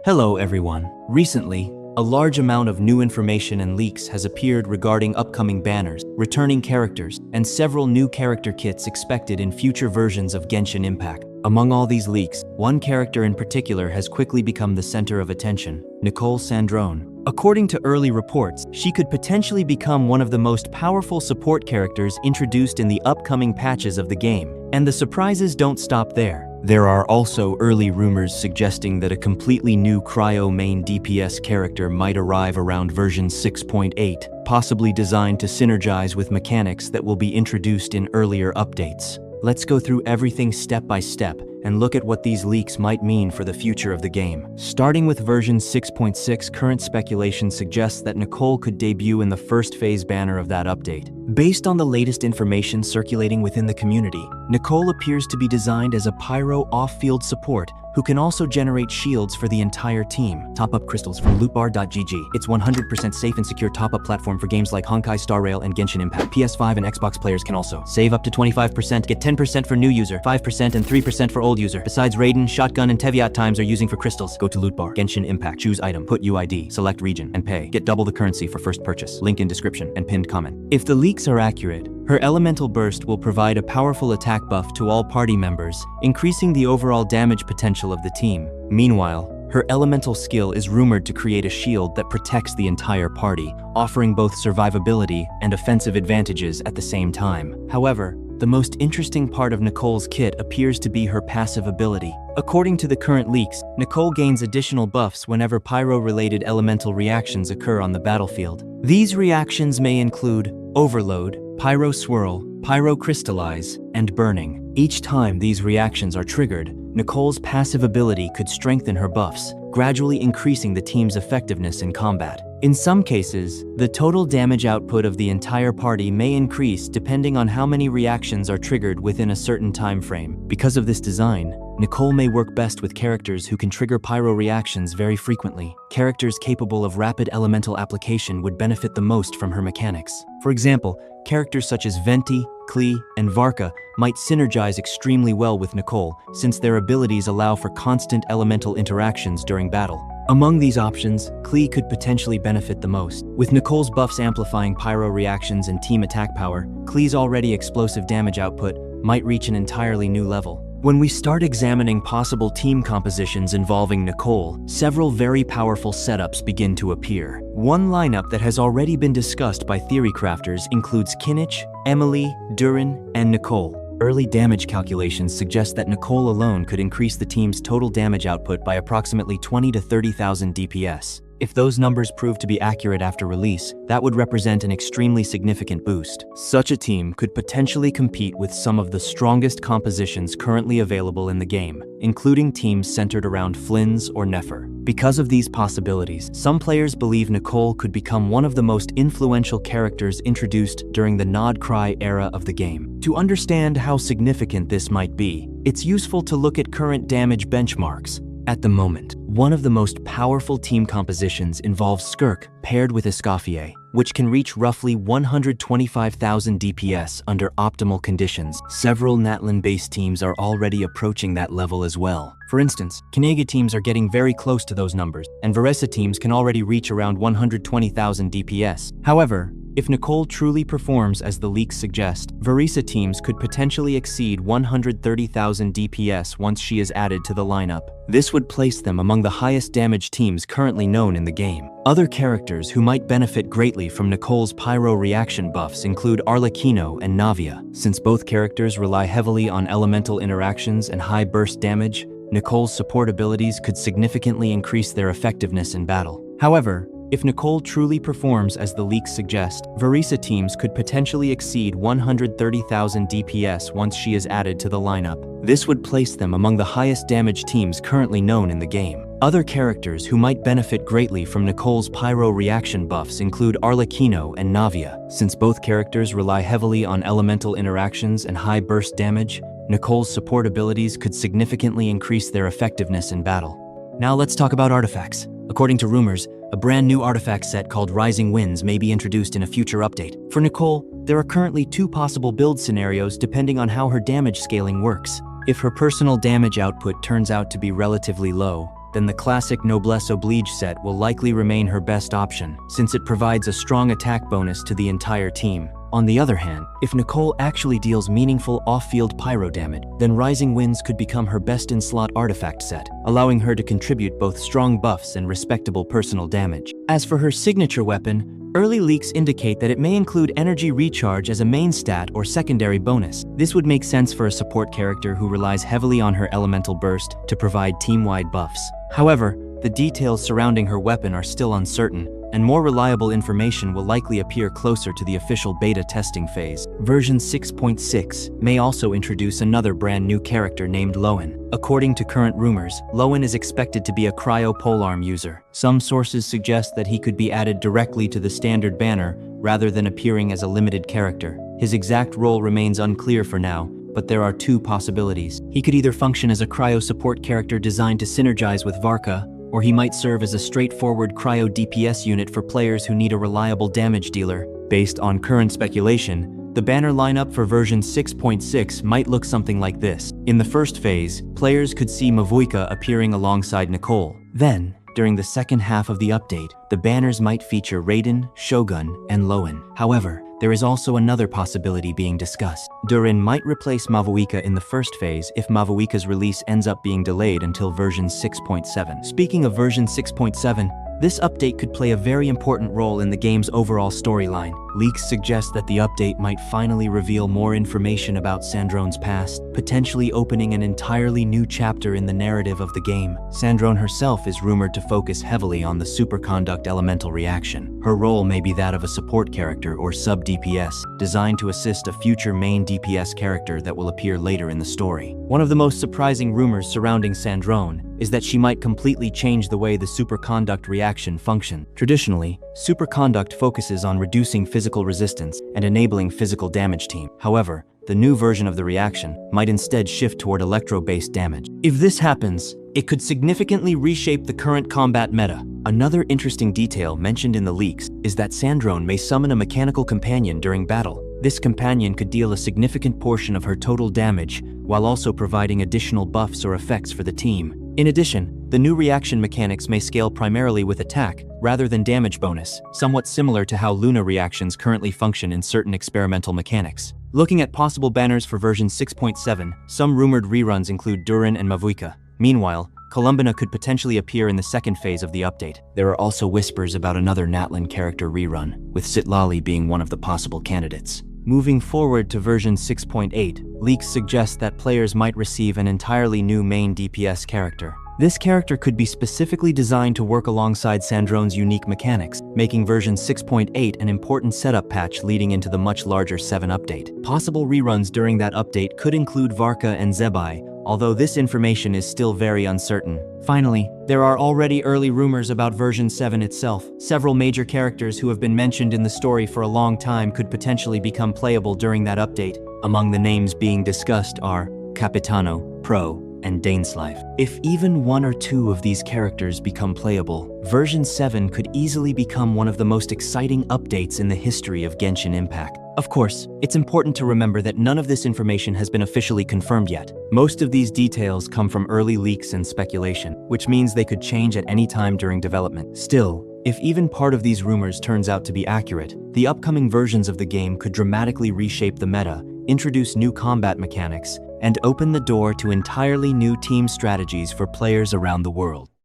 Hello everyone. Recently, a large amount of new information and leaks has appeared regarding upcoming banners, returning characters, and several new character kits expected in future versions of Genshin Impact. Among all these leaks, one character in particular has quickly become the center of attention: Nicole Sandrone. According to early reports, she could potentially become one of the most powerful support characters introduced in the upcoming patches of the game. And the surprises don't stop there. There are also early rumors suggesting that a completely new cryo main DPS character might arrive around version 6.8, possibly designed to synergize with mechanics that will be introduced in earlier updates. Let's go through everything step by step and look at what these leaks might mean for the future of the game. Starting with version 6.6, current speculation suggests that Nicole could debut in the first phase banner of that update. Based on the latest information circulating within the community, Nicole appears to be designed as a pyro off-field support who can also generate shields for the entire team. Top-up crystals from lootbar.gg. It's 100% safe and secure top-up platform for games like Honkai Star Rail and Genshin Impact. PS5 and Xbox players can also save up to 25%, get 10% for new user, 5% and 3% for old user. Besides Raiden, Shotgun, and Teviot times are using for crystals. Go to Lootbar, Genshin Impact, choose item, put UID, select region, and pay. Get double the currency for first purchase. Link in description and pinned comment. If the leaks are accurate, her elemental burst will provide a powerful attack buff to all party members, increasing the overall damage potential of the team. Meanwhile, her elemental skill is rumored to create a shield that protects the entire party, offering both survivability and offensive advantages at the same time. However, the most interesting part of Nicole's kit appears to be her passive ability. According to the current leaks, Nicole gains additional buffs whenever pyro-related elemental reactions occur on the battlefield. These reactions may include Overload, Pyro Swirl, Pyro Crystallize, and Burning. Each time these reactions are triggered, Nicole's passive ability could strengthen her buffs, gradually increasing the team's effectiveness in combat. In some cases, the total damage output of the entire party may increase depending on how many reactions are triggered within a certain time frame. Because of this design, Nicole may work best with characters who can trigger pyro reactions very frequently. Characters capable of rapid elemental application would benefit the most from her mechanics. For example, characters such as Venti, Klee, and Varka might synergize extremely well with Nicole, since their abilities allow for constant elemental interactions during battle. Among these options, Klee could potentially benefit the most. With Nicole's buffs amplifying pyro reactions and team attack power, Klee's already explosive damage output might reach an entirely new level. When we start examining possible team compositions involving Nicole, several very powerful setups begin to appear. One lineup that has already been discussed by theory crafters includes Kinnich, Emily, Durin, and Nicole. Early damage calculations suggest that Nicole alone could increase the team's total damage output by approximately 20 to 30,000 DPS. If those numbers prove to be accurate after release, that would represent an extremely significant boost. Such a team could potentially compete with some of the strongest compositions currently available in the game, including teams centered around Flynn's or Nefer. Because of these possibilities, some players believe Nicole could become one of the most influential characters introduced during the Nod-Krai era of the game. To understand how significant this might be, it's useful to look at current damage benchmarks. At the moment, one of the most powerful team compositions involves Skirk paired with Escoffier, which can reach roughly 125,000 DPS under optimal conditions. Several Natlan-based teams are already approaching that level as well. For instance, Kanega teams are getting very close to those numbers, and Varesa teams can already reach around 120,000 DPS. However, if Nicole truly performs as the leaks suggest, Varesa teams could potentially exceed 130,000 DPS once she is added to the lineup. This would place them among the highest damage teams currently known in the game. Other characters who might benefit greatly from Nicole's pyro reaction buffs include Arlecchino and Navia. Since both characters rely heavily on elemental interactions and high burst damage, Nicole's support abilities could significantly increase their effectiveness in battle. However, if Nicole truly performs as the leaks suggest, Varesa teams could potentially exceed 130,000 DPS once she is added to the lineup. This would place them among the highest damage teams currently known in the game. Other characters who might benefit greatly from Nicole's pyro reaction buffs include Arlecchino and Navia. Since both characters rely heavily on elemental interactions and high burst damage, Nicole's support abilities could significantly increase their effectiveness in battle. Now let's talk about artifacts. According to rumors, a brand new artifact set called Rising Winds may be introduced in a future update. For Nicole, there are currently two possible build scenarios depending on how her damage scaling works. If her personal damage output turns out to be relatively low, then the classic Noblesse Oblige set will likely remain her best option, since it provides a strong attack bonus to the entire team. On the other hand, if Nicole actually deals meaningful off-field pyro damage, then Rising Winds could become her best-in-slot artifact set, allowing her to contribute both strong buffs and respectable personal damage. As for her signature weapon, early leaks indicate that it may include energy recharge as a main stat or secondary bonus. This would make sense for a support character who relies heavily on her elemental burst to provide team-wide buffs. However, the details surrounding her weapon are still uncertain, and more reliable information will likely appear closer to the official beta testing phase. Version 6.6 may also introduce another brand new character named Lowen. According to current rumors, Lowen is expected to be a cryo polearm user. Some sources suggest that he could be added directly to the standard banner rather than appearing as a limited character. His exact role remains unclear for now, but there are two possibilities. He could either function as a cryo support character designed to synergize with Varka, or he might serve as a straightforward cryo DPS unit for players who need a reliable damage dealer. Based on current speculation, the banner lineup for version 6.6 might look something like this. In the first phase, players could see Mavuika appearing alongside Nicole. Then, during the second half of the update, the banners might feature Raiden, Shogun, and Lowen. However, there is also another possibility being discussed. Durin might replace Mavuika in the first phase if Mavuika's release ends up being delayed until version 6.7. Speaking of version 6.7, this update could play a very important role in the game's overall storyline. Leaks suggest that the update might finally reveal more information about Sandrone's past, potentially opening an entirely new chapter in the narrative of the game. Sandrone herself is rumored to focus heavily on the superconduct elemental reaction. Her role may be that of a support character or sub-DPS, designed to assist a future main DPS character that will appear later in the story. One of the most surprising rumors surrounding Sandrone is that she might completely change the way the superconduct reaction functions. Traditionally, superconduct focuses on reducing physical resistance and enabling physical damage team. However, the new version of the reaction might instead shift toward electro-based damage. If this happens, it could significantly reshape the current combat meta. Another interesting detail mentioned in the leaks is that Sandrone may summon a mechanical companion during battle. This companion could deal a significant portion of her total damage while also providing additional buffs or effects for the team. In addition, the new reaction mechanics may scale primarily with attack rather than damage bonus, somewhat similar to how Lunar reactions currently function in certain experimental mechanics. Looking at possible banners for version 6.7, some rumored reruns include Durin and Mavuika. Meanwhile, Columbina could potentially appear in the second phase of the update. There are also whispers about another Natlan character rerun, with Citlali being one of the possible candidates. Moving forward to version 6.8, leaks suggest that players might receive an entirely new main DPS character. This character could be specifically designed to work alongside Sandrone's unique mechanics, making version 6.8 an important setup patch leading into the much larger 7 update. Possible reruns during that update could include Varka and Zebai, although this information is still very uncertain. Finally, there are already early rumors about version 7 itself. Several major characters who have been mentioned in the story for a long time could potentially become playable during that update. Among the names being discussed are Capitano, Pro, and Dainslife. If even one or two of these characters become playable, version 7 could easily become one of the most exciting updates in the history of Genshin Impact. Of course, it's important to remember that none of this information has been officially confirmed yet. Most of these details come from early leaks and speculation, which means they could change at any time during development. Still, if even part of these rumors turns out to be accurate, the upcoming versions of the game could dramatically reshape the meta, introduce new combat mechanics, and open the door to entirely new team strategies for players around the world.